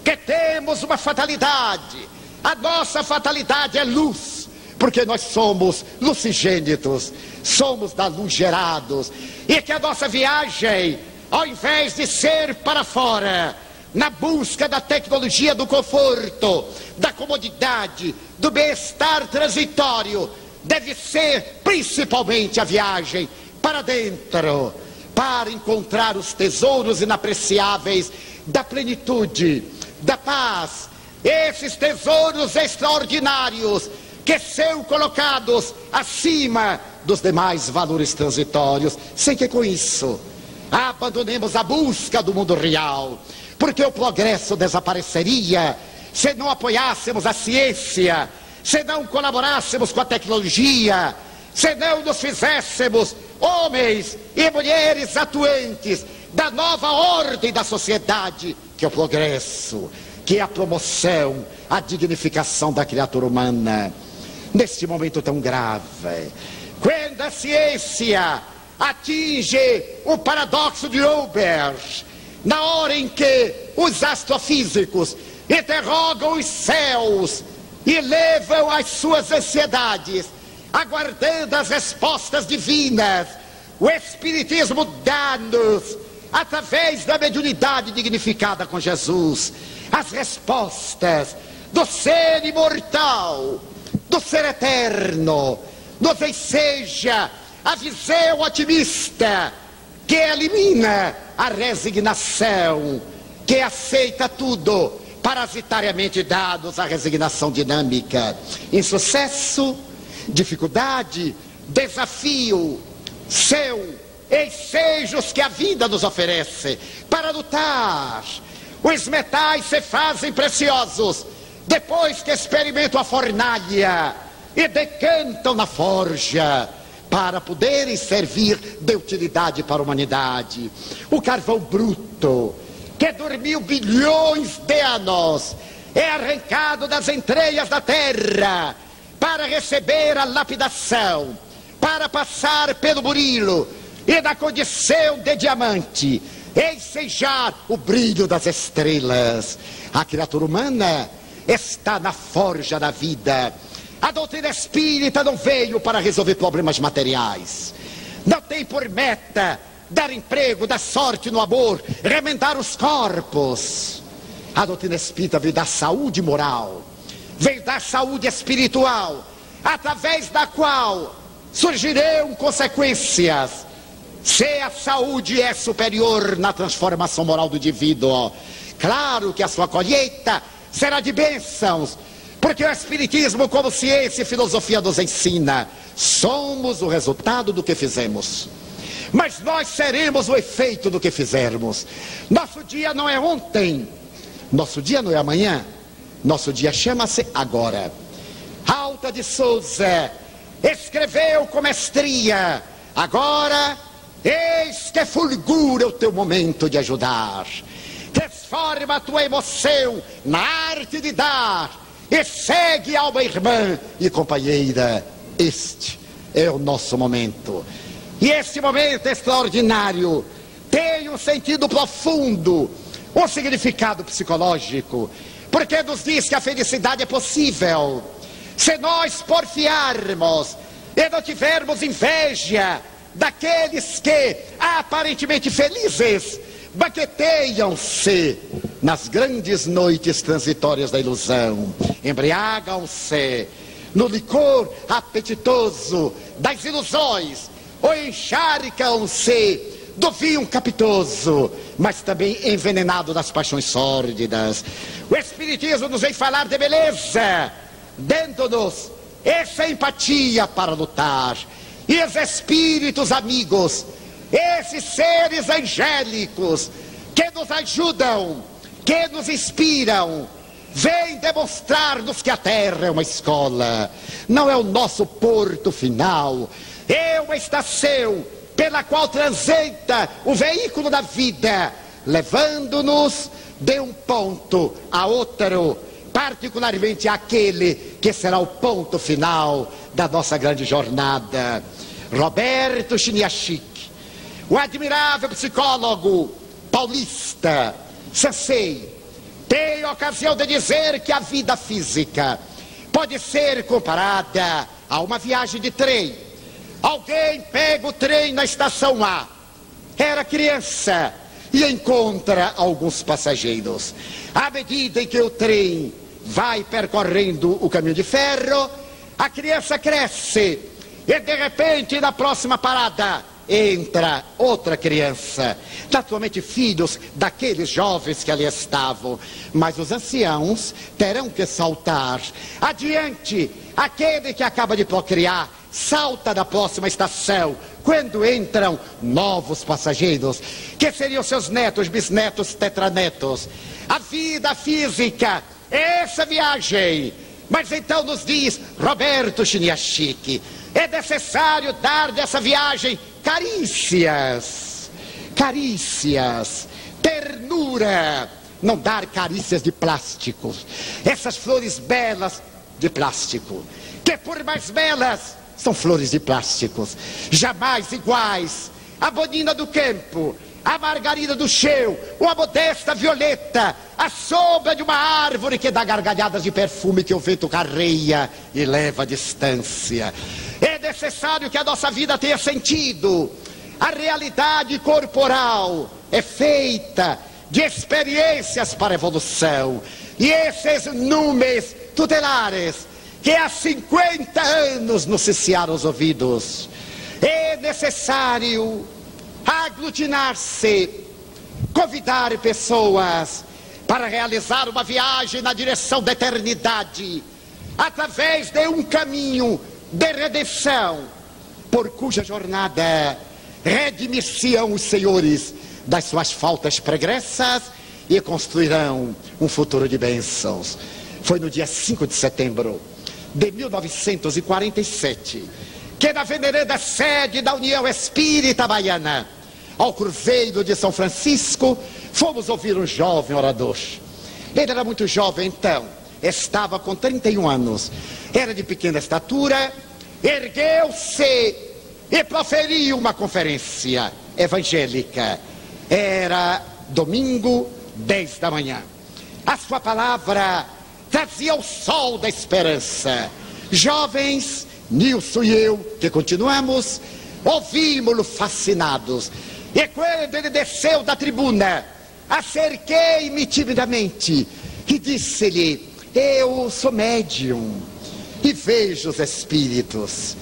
que temos uma fatalidade. A nossa fatalidade é luz, porque nós somos lucigênitos, somos da luz gerados, e que a nossa viagem, ao invés de ser para fora, na busca da tecnologia, do conforto, da comodidade, do bem-estar transitório, deve ser principalmente a viagem para dentro, para encontrar os tesouros inapreciáveis da plenitude, da paz, esses tesouros extraordinários que são colocados acima dos demais valores transitórios, sem que com isso abandonemos a busca do mundo real, porque o progresso desapareceria se não apoiássemos a ciência, se não colaborássemos com a tecnologia, se não nos fizéssemos homens e mulheres atuantes da nova ordem da sociedade, que é o progresso, que é a promoção, a dignificação da criatura humana. Neste momento tão grave, quando a ciência atinge o paradoxo de Hilbert, na hora em que os astrofísicos interrogam os céus e levam as suas ansiedades, aguardando as respostas divinas, o Espiritismo dá-nos, através da mediunidade dignificada com Jesus, as respostas do ser imortal, do ser eterno. Nos enseja a visão otimista que elimina a resignação, que aceita tudo, parasitariamente dados à resignação dinâmica. Insucesso, dificuldade, desafio, são ensejos que a vida nos oferece para lutar. Os metais se fazem preciosos depois que experimentam a fornalha e decantam na forja para poderem servir de utilidade para a humanidade. O carvão bruto, que dormiu bilhões de anos, é arrancado das entranhas da terra para receber a lapidação, para passar pelo burilo e na condição de diamante ensejar o brilho das estrelas. A criatura humana está na forja da vida. A doutrina espírita não veio para resolver problemas materiais, não tem por meta dar emprego, dar sorte no amor, remendar os corpos. A doutrina espírita veio dar saúde moral, veio dar saúde espiritual, através da qual surgirão consequências. Se a saúde é superior na transformação moral do indivíduo, claro que a sua colheita será de bênçãos, porque o Espiritismo, como ciência e filosofia, nos ensina: somos o resultado do que fizemos, mas nós seremos o efeito do que fizermos. Nosso dia não é ontem, nosso dia não é amanhã, nosso dia chama-se agora. Alta de Souza escreveu com mestria: agora eis que fulgura o teu momento de ajudar. Transforma a tua emoção na arte de dar e segue, alma irmã e companheira. Este é o nosso momento. E este momento extraordinário tem um sentido profundo, um significado psicológico, porque nos diz que a felicidade é possível se nós porfiarmos e não tivermos inveja daqueles que, aparentemente felizes, banqueteiam-se nas grandes noites transitórias da ilusão, embriagam-se no licor apetitoso das ilusões, ou encharcam-se do vinho capitoso, mas também envenenado das paixões sórdidas. O Espiritismo nos vem falar de beleza, dando-nos essa empatia para lutar. E os espíritos amigos, esses seres angélicos que nos ajudam, que nos inspiram, vêm demonstrar-nos que a Terra é uma escola, não é o nosso porto final, é uma estação pela qual transita o veículo da vida, levando-nos de um ponto a outro, particularmente aquele que será o ponto final da nossa grande jornada. Roberto Chiniachik, o admirável psicólogo paulista, sensei, tem ocasião de dizer que a vida física pode ser comparada a uma viagem de trem. Alguém pega o trem na estação A, era criança, e encontra alguns passageiros. À medida em que o trem vai percorrendo o caminho de ferro, a criança cresce, e de repente, na próxima parada, entra outra criança, naturalmente filhos daqueles jovens que ali estavam, mas os anciãos terão que saltar adiante. Aquele que acaba de procriar salta da próxima estação, quando entram novos passageiros, que seriam seus netos, bisnetos, tetranetos. A vida física é essa viagem. Mas então nos diz Roberto Chiniachik, é necessário dar dessa viagem carícias, carícias, ternura, não dar carícias de plástico, essas flores belas de plástico, que por mais belas são flores de plásticos, jamais iguais. A bonina do campo, a margarida do chão, uma modesta violeta, a sombra de uma árvore que dá gargalhadas de perfume que o vento carreia e leva à distância. É necessário que a nossa vida tenha sentido. A realidade corporal é feita de experiências para a evolução. E esses números tutelares que há 50 anos nos ciciaram os ouvidos, é necessário aglutinar-se, convidar pessoas para realizar uma viagem na direção da eternidade, através de um caminho de redenção, por cuja jornada redimir-se-ão os senhores das suas faltas pregressas e construirão um futuro de bênçãos. Foi no dia 5 de setembro de 1947 que na veneranda sede da União Espírita Baiana, ao Cruzeiro de São Francisco, fomos ouvir um jovem orador. Ele era muito jovem então, estava com 31 anos, era de pequena estatura, ergueu-se e proferiu uma conferência evangélica. Era domingo, 10 da manhã. A sua palavra trazia o sol da esperança. Jovens, Nilson e eu, que continuamos, ouvimos-lo fascinados. E quando ele desceu da tribuna, acerquei-me timidamente e disse-lhe: eu sou médium e vejo os espíritos.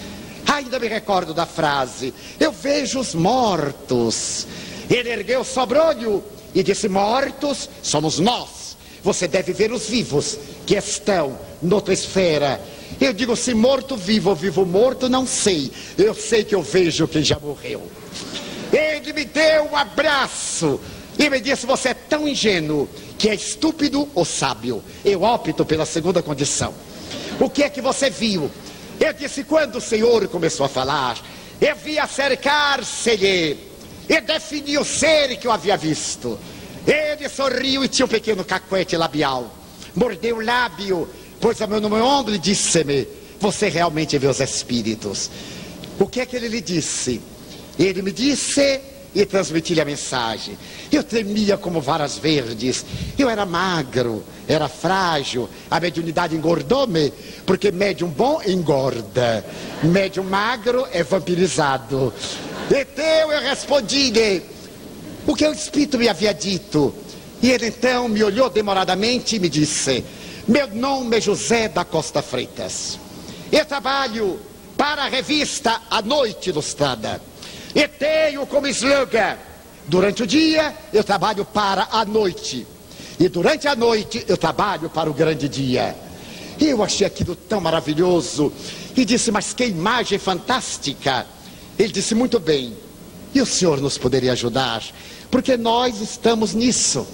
Ainda me recordo da frase: eu vejo os mortos. Ele ergueu o sobrolho e disse: mortos somos nós. Você deve ver os vivos que estão noutra esfera. Eu digo: se morto vivo ou vivo morto, não sei. Eu sei que eu vejo quem já morreu. Ele me deu um abraço e me disse: você é tão ingênuo que é estúpido ou sábio. Eu opto pela segunda condição. O que é que você viu? Eu disse: quando o Senhor começou a falar, eu vi acercar-se-lhe e defini o ser que eu havia visto. Ele sorriu e tinha um pequeno cacuete labial. Mordeu o lábio, pôs a mão no meu ombro e disse-me: você realmente vê os espíritos. O que é que ele lhe disse? Ele me disse e transmiti-lhe a mensagem. Eu tremia como varas verdes. Eu era magro, era frágil. A mediunidade engordou-me, porque médium bom engorda, médium magro é vampirizado. Então eu respondi-lhe o que o Espírito me havia dito. E ele então me olhou demoradamente e me disse: meu nome é José da Costa Freitas. Eu trabalho para a revista A Noite Ilustrada. E tenho como slogan: durante o dia eu trabalho para a noite, e durante a noite eu trabalho para o grande dia. E eu achei aquilo tão maravilhoso e disse: mas que imagem fantástica. Ele disse: muito bem, e o senhor nos poderia ajudar? Porque nós estamos nisso,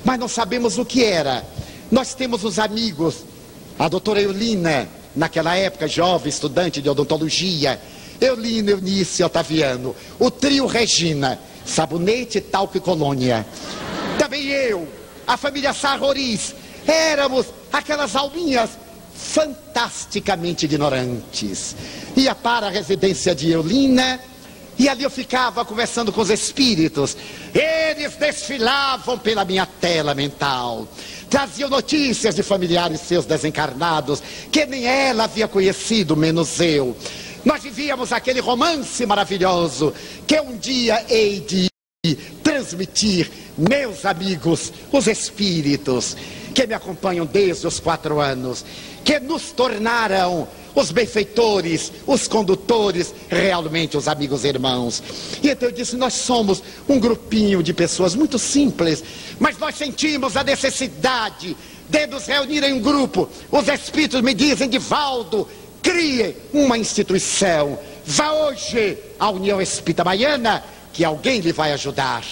mas não sabemos o que era. Nós temos os amigos, a doutora Eulina, naquela época jovem, estudante de odontologia, Eulina, Eunice e Otaviano, o trio Regina, Sabonete, Talco e Colônia. Também eu, a família Sarroris, éramos aquelas alminhas fantasticamente ignorantes. Ia para a residência de Eulina e ali eu ficava conversando com os espíritos. Eles desfilavam pela minha tela mental, traziam notícias de familiares seus desencarnados que nem ela havia conhecido, menos eu. Nós vivíamos aquele romance maravilhoso que um dia hei de transmitir, meus amigos, os espíritos que me acompanham desde os 4 anos, que nos tornaram os benfeitores, os condutores, realmente os amigos irmãos. E então eu disse: nós somos um grupinho de pessoas muito simples, mas nós sentimos a necessidade de nos reunir em um grupo. Os espíritos me dizem: Divaldo, crie uma instituição, vá hoje à União Espírita Baiana, que alguém lhe vai ajudar.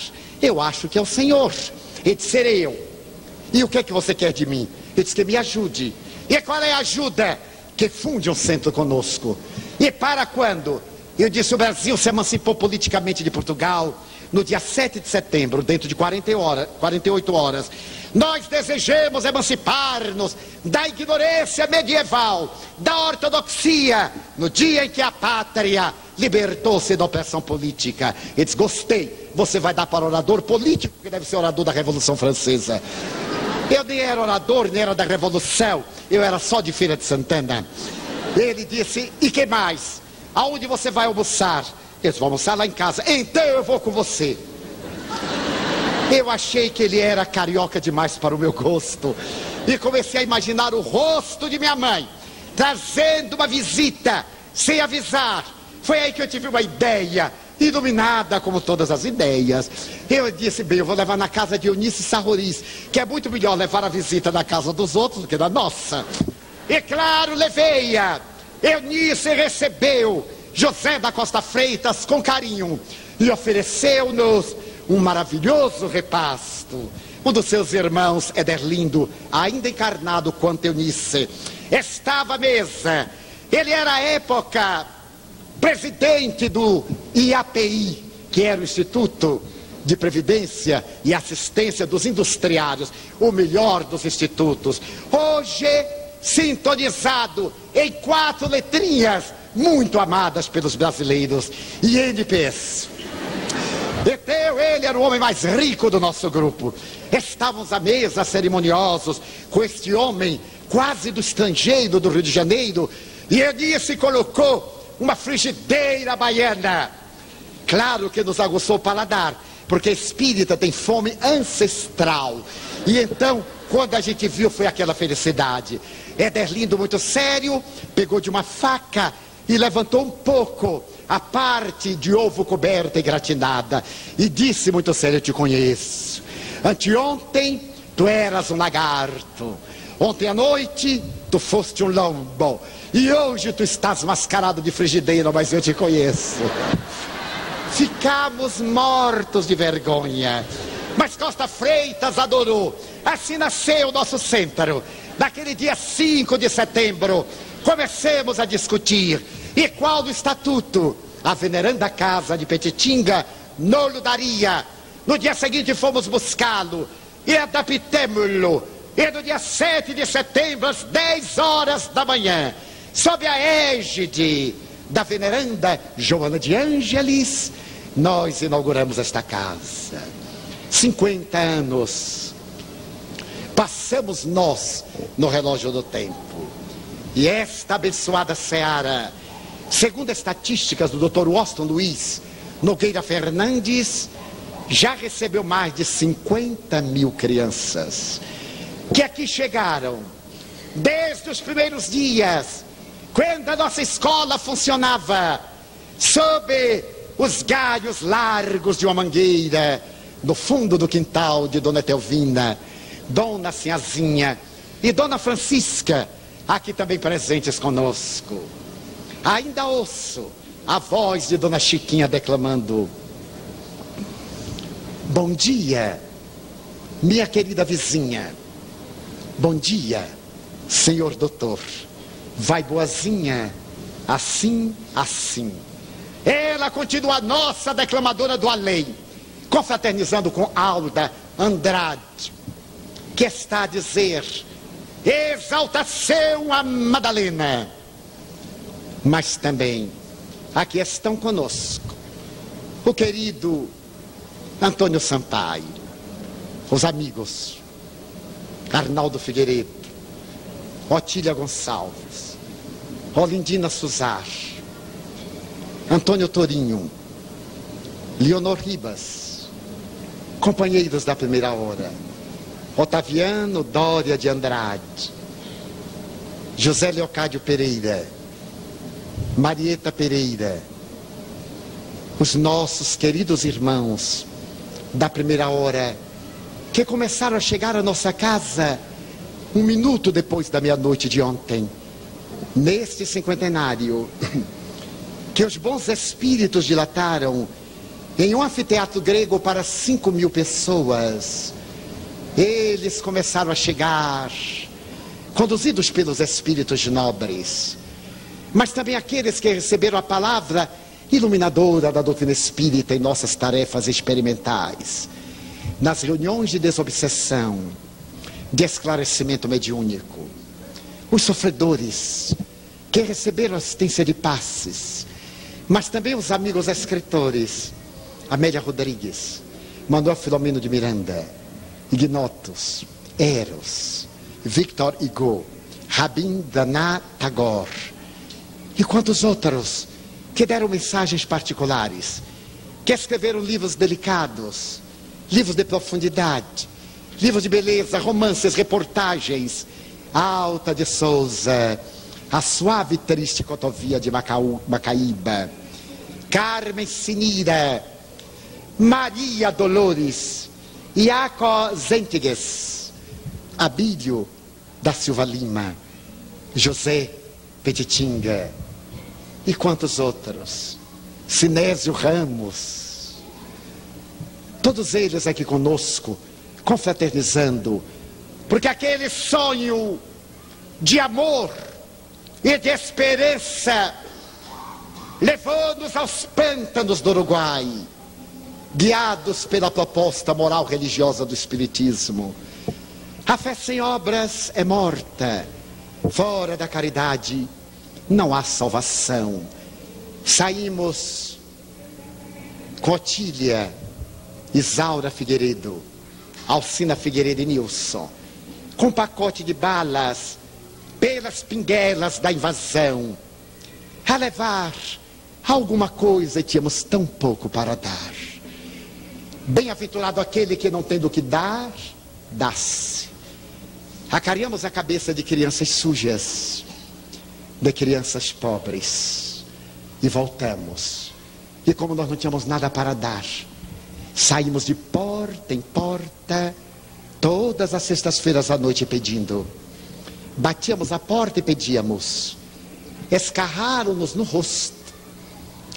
Eu acho que é o Senhor. Ele disse: serei eu. E o que é que você quer de mim? Eu disse: que me ajude. E qual é a ajuda? Que funde um centro conosco. E para quando? Eu disse: o Brasil se emancipou politicamente de Portugal no dia 7 de setembro, dentro de 48 horas. Nós desejamos emancipar-nos da ignorância medieval, da ortodoxia, no dia em que a pátria libertou-se da opressão política. Ele disse: gostei, você vai dar para orador político, que deve ser orador da Revolução Francesa. Eu nem era orador, nem era da Revolução, eu era só de Feira de Santana. Ele disse: e que mais? Aonde você vai almoçar? Eles vão almoçar lá em casa. Então eu vou com você. Eu achei que ele era carioca demais para o meu gosto. E comecei a imaginar o rosto de minha mãe, trazendo uma visita, sem avisar. Foi aí que eu tive uma ideia, iluminada como todas as ideias. Eu disse, bem, eu vou levar na casa de Eunice Sarroris, que é muito melhor levar a visita na casa dos outros do que na nossa. E claro, levei-a. Eunice recebeu José da Costa Freitas com carinho e ofereceu-nos um maravilhoso repasto. Um dos seus irmãos, Ederlindo, ainda encarnado quanto Eunice, estava à mesa. Ele era à época presidente do IAPI, que era o Instituto de Previdência e Assistência dos Industriários, o melhor dos institutos. Hoje, sintonizado em 4 letrinhas, muito amadas pelos brasileiros, INPS. Então ele era o homem mais rico do nosso grupo. Estávamos à mesa cerimoniosos com este homem quase do estrangeiro, do Rio de Janeiro, e Eunice colocou uma frigideira baiana. Claro que nos aguçou o paladar, porque espírita tem fome ancestral. E então, quando a gente viu, foi aquela felicidade. Ederlindo, muito sério, pegou de uma faca e levantou um pouco a parte de ovo coberta e gratinada e disse muito sério, eu te conheço. Anteontem tu eras um lagarto, ontem à noite tu foste um lombo e hoje tu estás mascarado de frigideira, mas eu te conheço. Ficamos mortos de vergonha, mas Costa Freitas adorou. Assim nasceu o nosso centro. Naquele dia 5 de setembro comecemos a discutir e qual do estatuto a veneranda casa de Petitinga não daria. No dia seguinte fomos buscá-lo e adaptemo-lo. E no dia 7 de setembro, às 10 horas da manhã, sob a égide da veneranda Joana de Ângeles, nós inauguramos esta casa. 50 anos passamos nós no relógio do tempo. E esta abençoada seara, segundo estatísticas do Dr. Washington Luiz Nogueira Fernandes, já recebeu mais de 50 mil crianças que aqui chegaram desde os primeiros dias, quando a nossa escola funcionava sob os galhos largos de uma mangueira no fundo do quintal de Dona Etelvina, Dona Sinhazinha e Dona Francisca, aqui também presentes conosco. Ainda ouço a voz de Dona Chiquinha declamando: bom dia, minha querida vizinha. Bom dia, senhor doutor. Vai boazinha, assim, assim. Ela continua a nossa declamadora do além, confraternizando com Alda Andrade, que está a dizer: exaltação a Madalena. Mas também aqui estão conosco o querido Antônio Sampaio, os amigos Arnaldo Figueiredo, Otília Gonçalves, Olindina Suzar, Antônio Torinho, Leonor Ribas, companheiros da primeira hora, Otaviano Dória de Andrade, José Leocádio Pereira, Marieta Pereira, os nossos queridos irmãos da primeira hora, que começaram a chegar à nossa casa 1 minuto depois da meia-noite de ontem, neste cinquentenário, que os bons espíritos dilataram em um anfiteatro grego para 5 mil pessoas. Eles começaram a chegar, conduzidos pelos espíritos nobres, mas também aqueles que receberam a palavra iluminadora da doutrina espírita em nossas tarefas experimentais, nas reuniões de desobsessão, de esclarecimento mediúnico, os sofredores que receberam assistência de passes, mas também os amigos escritores, Amélia Rodrigues, Manuel Filomeno de Miranda, Ignotus, Eros, Victor Hugo, Rabindranath Tagore e quantos outros que deram mensagens particulares, que escreveram livros delicados, livros de profundidade, livros de beleza, romances, reportagens. Alta de Souza, A Suave e Triste Cotovia de Macaíba, Carmen Sinira, Maria Dolores, Iaco Zentigues, Abílio da Silva Lima, José Petitinga e quantos outros, Sinésio Ramos, todos eles aqui conosco, confraternizando, porque aquele sonho de amor e de esperança levou-nos aos pântanos do Uruguai, guiados pela proposta moral religiosa do Espiritismo. A fé sem obras é morta, fora da caridade não há salvação. Saímos com Otília, Isaura Figueiredo, Alcina Figueiredo e Nilson, com um pacote de balas pelas pinguelas da invasão, a levar alguma coisa, e tínhamos tão pouco para dar. Bem-aventurado aquele que não tem do que dar, dá-se. Acariamos a cabeça de crianças sujas, de crianças pobres, e voltamos. E como nós não tínhamos nada para dar, saímos de porta em porta, todas as sextas-feiras à noite pedindo. Batíamos a porta e pedíamos. Escarraram-nos no rosto,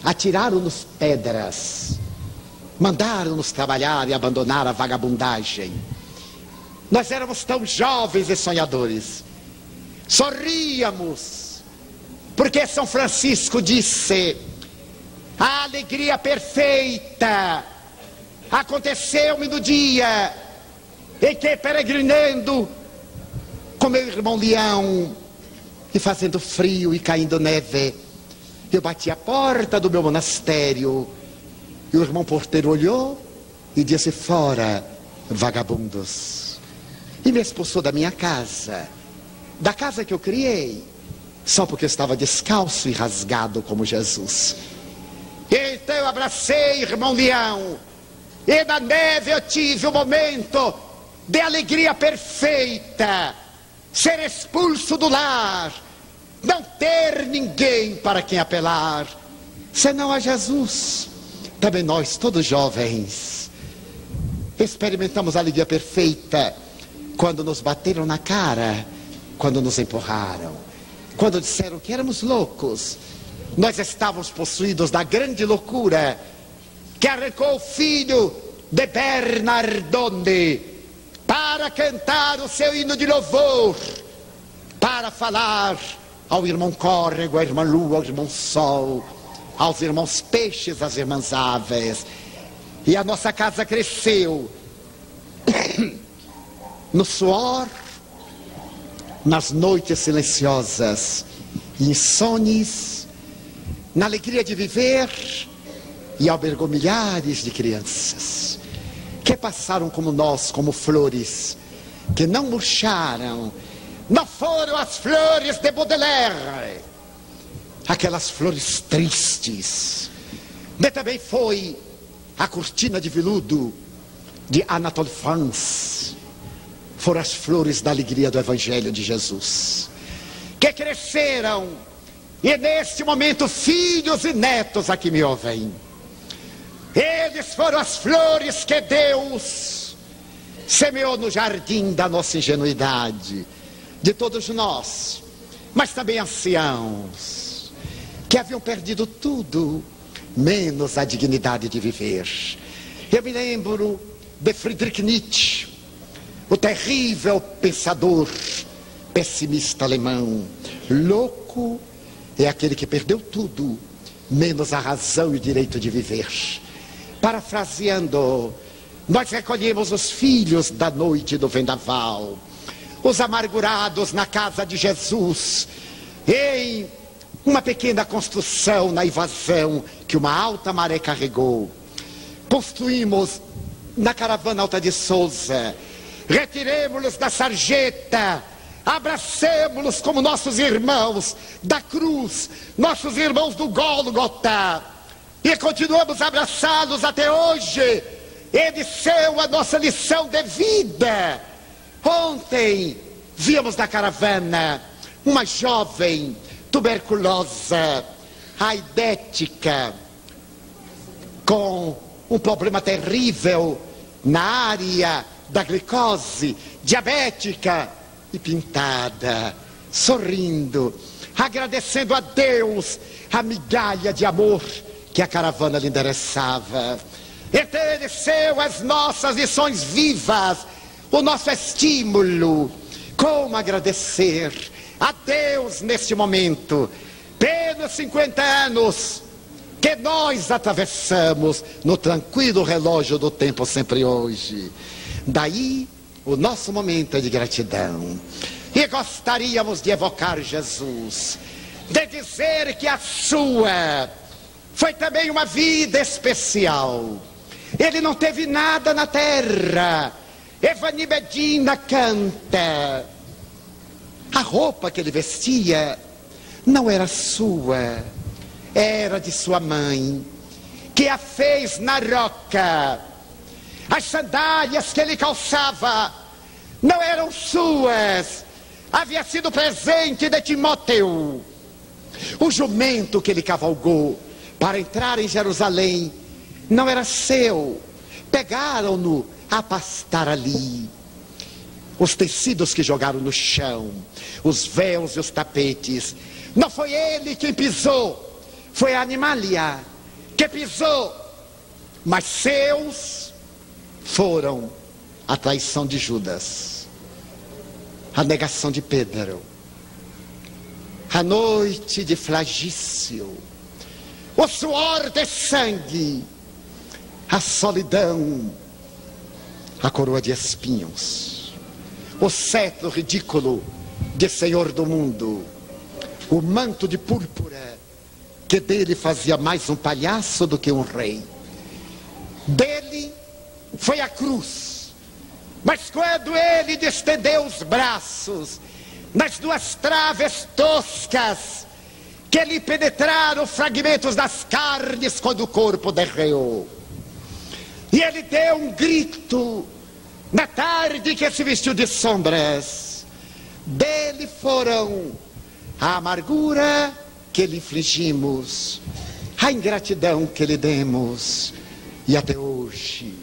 atiraram-nos pedras, mandaram-nos trabalhar e abandonar a vagabundagem. Nós éramos tão jovens e sonhadores, sorríamos, porque São Francisco disse: a alegria perfeita aconteceu-me no dia em que, peregrinando com meu irmão Leão, e fazendo frio e caindo neve, eu bati a porta do meu monastério, e o irmão porteiro olhou e disse: fora, vagabundos, e me expulsou da minha casa, da casa que eu criei, só porque eu estava descalço e rasgado como Jesus. Então eu abracei irmão Leão, e na neve eu tive um momento de alegria perfeita, ser expulso do lar, não ter ninguém para quem apelar, senão a Jesus. Também nós, todos jovens, experimentamos a alegria perfeita quando nos bateram na cara, quando nos empurraram, quando disseram que éramos loucos. Nós estávamos possuídos da grande loucura que arrancou o filho de Bernardone para cantar o seu hino de louvor, para falar ao irmão Córrego, à irmã Lua, ao irmão Sol, aos irmãos Peixes, às irmãs Aves. E a nossa casa cresceu no suor, nas noites silenciosas e insones, na alegria de viver, e albergou milhares de crianças que passaram como nós, como flores, que não murcharam. Não foram as flores de Baudelaire, aquelas flores tristes, mas também foi a cortina de veludo de Anatole France. Foram as flores da alegria do Evangelho de Jesus, que cresceram, e neste momento filhos e netos aqui me ouvem, eles foram as flores que Deus semeou no jardim da nossa ingenuidade, de todos nós, mas também anciãos, que haviam perdido tudo, menos a dignidade de viver. Eu me lembro de Friedrich Nietzsche, o terrível pensador pessimista alemão. Louco é aquele que perdeu tudo, menos a razão e o direito de viver. Parafraseando, nós recolhemos os filhos da noite do vendaval, os amargurados na casa de Jesus, em uma pequena construção na invasão que uma alta maré carregou. Construímos na caravana Alta de Souza, retiremos-los da sarjeta abracemo-los como nossos irmãos da cruz, nossos irmãos do Gólgota, e continuamos a abraçá-los até hoje. Eles são a nossa lição de vida. Ontem víamos na caravana uma jovem tuberculosa, aidética, com um problema terrível na área da glicose, diabética, e pintada, sorrindo, agradecendo a Deus a migalha de amor que a caravana lhe endereçava. Entereceu as nossas lições vivas, o nosso estímulo. Como agradecer a Deus neste momento, pelos 50 anos que nós atravessamos no tranquilo relógio do tempo sempre hoje. Daí o nosso momento é de gratidão. E gostaríamos de evocar Jesus, de dizer que a sua foi também uma vida especial. Ele não teve nada na terra. Evani Medina canta. A roupa que ele vestia não era sua, era de sua mãe, que a fez na roca. As sandálias que ele calçava não eram suas, havia sido presente de Timóteo. O jumento que ele cavalgou para entrar em Jerusalém não era seu, pegaram-no a pastar ali. Os tecidos que jogaram no chão, os véus e os tapetes, não foi ele quem pisou, foi a animalia que pisou, mas seus foram a traição de Judas, a negação de Pedro, a noite de flagício, o suor de sangue, a solidão, a coroa de espinhos, o cetro ridículo de Senhor do mundo, o manto de púrpura que dele fazia mais um palhaço do que um rei. Dele foi a cruz, mas quando ele estendeu os braços nas duas traves toscas que lhe penetraram fragmentos das carnes quando o corpo derreou, e ele deu um grito na tarde que se vestiu de sombras, dele foram a amargura que lhe infligimos, a ingratidão que lhe demos, e até hoje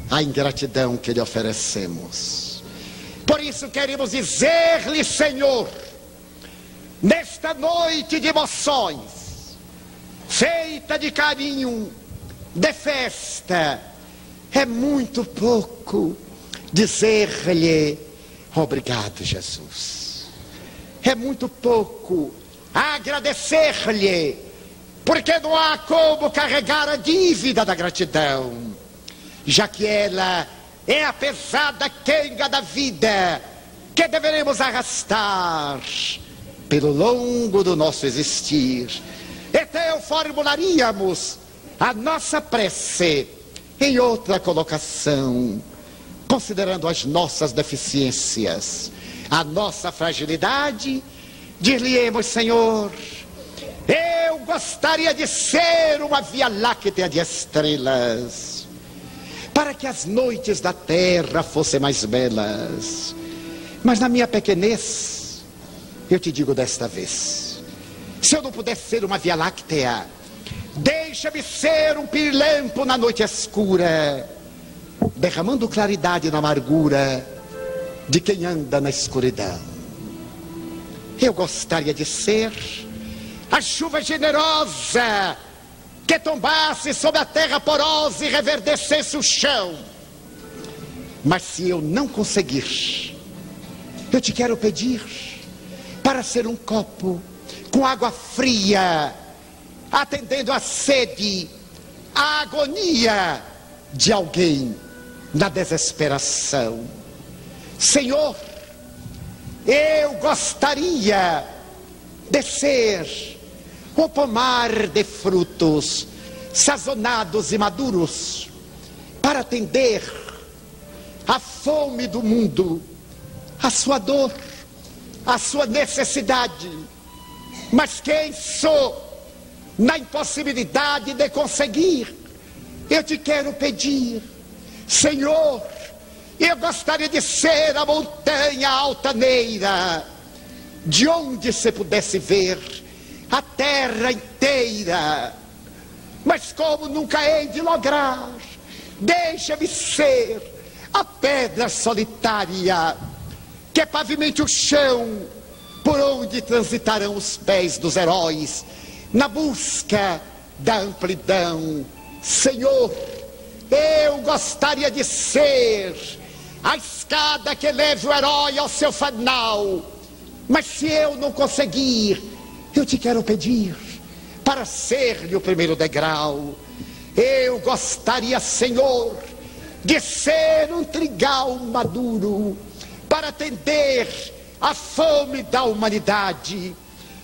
a ingratidão que lhe oferecemos. Por isso queremos dizer-lhe, Senhor, nesta noite de emoções, feita de carinho, de festa, é muito pouco dizer-lhe obrigado, Jesus. É muito pouco agradecer-lhe, porque não há como carregar a dívida da gratidão, já que ela é a pesada quenga da vida que deveremos arrastar pelo longo do nosso existir. Então formularíamos a nossa prece em outra colocação, considerando as nossas deficiências, a nossa fragilidade, dir-lhe-emos, Senhor, eu gostaria de ser uma Via Láctea de estrelas, para que as noites da terra fossem mais belas. Mas na minha pequenez, eu te digo desta vez, se eu não puder ser uma Via Láctea, deixa-me ser um pirilampo na noite escura, derramando claridade na amargura de quem anda na escuridão. Eu gostaria de ser a chuva generosa que tombasse sobre a terra porosa e reverdecesse o chão. Mas se eu não conseguir, eu te quero pedir para ser um copo com água fria, atendendo à sede, à agonia de alguém na desesperação. Senhor, eu gostaria de ser o pomar de frutos sazonados e maduros para atender a fome do mundo, a sua dor, a sua necessidade. Mas quem sou na impossibilidade de conseguir? Eu te quero pedir, Senhor, eu gostaria de ser a montanha altaneira, de onde se pudesse ver a terra inteira. Mas como nunca hei de lograr, deixa-me ser a pedra solitária que pavimente o chão por onde transitarão os pés dos heróis na busca da amplidão. Senhor, eu gostaria de ser a escada que leve o herói ao seu final. Mas se eu não conseguir, eu te quero pedir para ser-lhe o primeiro degrau. Eu gostaria, Senhor, de ser um trigal maduro para atender a fome da humanidade.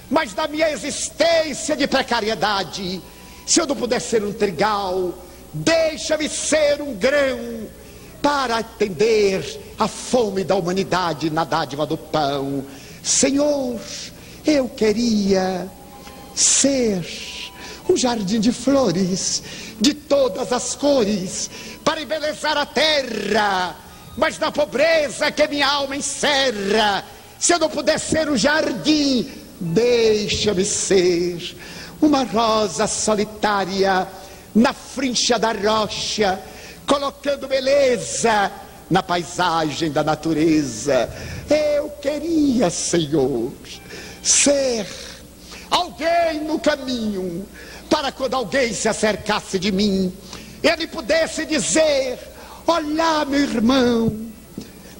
Mas na minha existência de precariedade, se eu não puder ser um trigal, deixa-me ser um grão para atender a fome da humanidade na dádiva do pão. Senhor, eu queria ser um jardim de flores de todas as cores para embelezar a terra, mas na pobreza que minha alma encerra, se eu não puder ser um jardim, deixa-me ser uma rosa solitária na frincha da rocha, colocando beleza na paisagem da natureza. Eu queria, Senhor, ser alguém no caminho, para quando alguém se acercasse de mim, ele pudesse dizer: olá, meu irmão,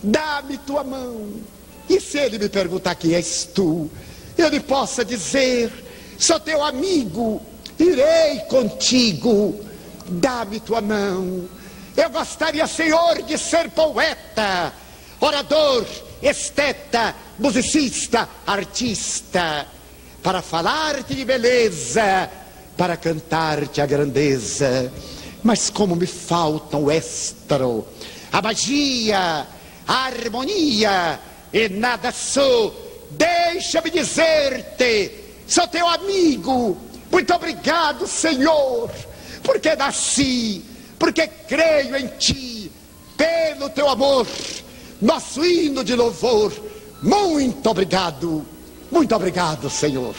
dá-me tua mão. E se ele me perguntar quem és tu, eu lhe possa dizer: sou teu amigo, irei contigo, dá-me tua mão. Eu gostaria, Senhor, de ser poeta, orador, esteta, musicista, artista, para falar-te de beleza, para cantar-te a grandeza. Mas como me faltam o estro, a magia, a harmonia, e nada sou, deixa-me dizer-te, sou teu amigo. Muito obrigado, Senhor, porque nasci, porque creio em ti, pelo teu amor, nosso hino de louvor. Muito obrigado, Senhor.